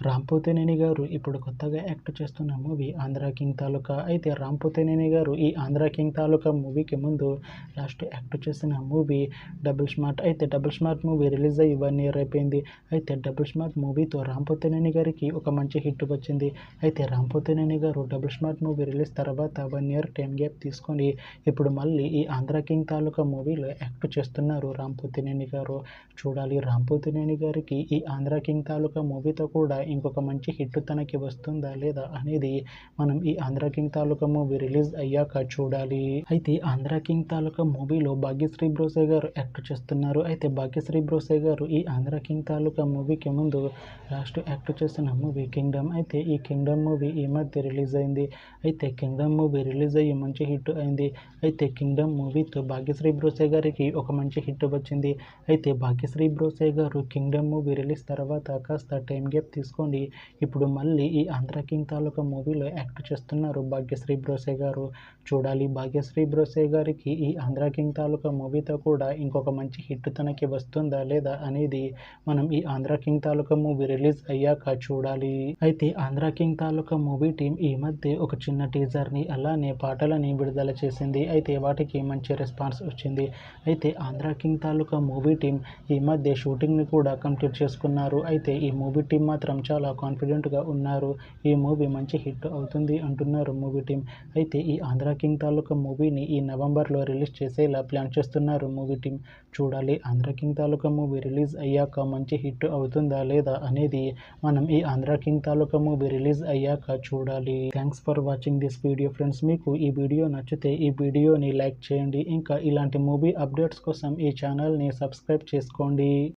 రామ్ పోతినేని గారు ఇప్పుడు కొత్తగా యాక్ట్ చేస్తున్న మూవీ ఆంధ్ర కింగ్ తాలూకా. అయితే రామ్ పోతినేని గారు ఈ ఆంధ్ర కింగ్ తాలూకా మూవీకి ముందు లాస్ట్ యాక్ట్ చేసిన మూవీ డబుల్ స్మార్ట్. అయితే డబుల్ స్మార్ట్ మూవీ రిలీజ్ అయ్యి 1 year అయిపోయింది. అయితే డబుల్ స్మార్ట్ మూవీతో రామ్ పోతినేని గారికి ఒక మంచి హిట్ వచ్చింది. అయితే రామ్ పోతినేని గారు డబుల్ స్మార్ట్ మూవీ రిలీజ్ తర్వాత 1 year టైం గ్యాప్ తీసుకొని ఇప్పుడు మళ్ళీ ఈ ఆంధ్ర కింగ్ తాలూకా మూవీలో యాక్ట్ చేస్తున్నారు రామ్ పోతినేని గారు. చూడాలి రామ్ పోతినేని గారికి ఈ ఆంధ్ర కింగ్ తాలూకా మూవీతో కూడా ఇంకొక మంచి హిట్ తనకి వస్తుందా లేదా అనేది మనం ఈ ఆంధ్ర కింగ్ తాలూకా మూవీ రిలీజ్ అయ్యాక చూడాలి. అయితే ఆంధ్ర కింగ్ తాలూకా మూవీలో భాగ్యశ్రీ బ్రోసే గారు యాక్ట్ చేస్తున్నారు. అయితే భాగ్యశ్రీ బ్రోసే గారు ఈ ఆంధ్ర కింగ్ తాలూకా మూవీకి ముందు లాస్ట్ యాక్ట్ చేసిన మూవీ కింగ్డమ్. అయితే ఈ కింగ్డమ్ మూవీ ఈ మధ్య రిలీజ్ అయింది. అయితే కింగ్డమ్ మూవీ రిలీజ్ అయ్యి మంచి హిట్ అయింది. అయితే కింగ్డమ్ మూవీతో భాగ్యశ్రీ బ్రోసే గారికి ఒక మంచి హిట్ వచ్చింది. అయితే భాగ్యశ్రీ బ్రోసే గారు కింగ్డమ్ మూవీ రిలీజ్ తర్వాత కాస్త టైం గ్యాప్ తీసుకొని ఇప్పుడు మళ్ళీ ఈ ఆంధ్ర కింగ్ తాలూకా మూవీలో యాక్ట్ చేస్తున్నారు భాగ్యశ్రీ బ్రోసే గారు. చూడాలి భాగ్యశ్రీ బ్రోసే గారికి ఈ ఆంధ్ర కింగ్ తాలూకా మూవీతో కూడా ఇంకొక మంచి హిట్ తనకి వస్తుందా లేదా అనేది మనం ఈ ఆంధ్ర కింగ్ తాలూకా మూవీ రిలీజ్ అయ్యాక చూడాలి. అయితే ఆంధ్ర కింగ్ తాలూకా మూవీ టీం ఈ మధ్య ఒక చిన్న టీజర్ని అలానే పాటలని విడుదల చేసింది. అయితే వాటికి మంచి రెస్పాన్స్ వచ్చింది. అయితే ఆంధ్ర కింగ్ తాలూకా మూవీ టీం ఈ మధ్య షూటింగ్ని కూడా కంప్లీట్ చేసుకున్నారు. అయితే ఈ మూవీ టీం మాత్రం చాలా కాన్ఫిడెంట్గా ఉన్నారు. ఈ మూవీ మంచి హిట్ అవుతుంది అంటున్నారు మూవీ టీం. అయితే ఈ ఆంధ్ర కింగ్ తాలూకా మూవీని ఈ నవంబర్లో రిలీజ్ చేసేలా ప్లాన్ చేస్తున్నారు మూవీ టీం. చూడాలి ఆంధ్ర కింగ్ తాలూకా మూవీ రిలీజ్ అయ్యాక మంచి హిట్ అవుతుందా లేదా అనేది మనం ఈ ఆంధ్ర కింగ్ తాలూకా మూవీ రిలీజ్ అయ్యాక చూడాలి. Thanks for watching this video friends. మీకు ఈ వీడియో నచ్చితే ఈ వీడియోని లైక్ చేయండి. ఇంకా ఇలాంటి మూవీ అప్డేట్స్ కోసం ఈ ఛానల్ని సబ్స్క్రైబ్ చేసుకోండి.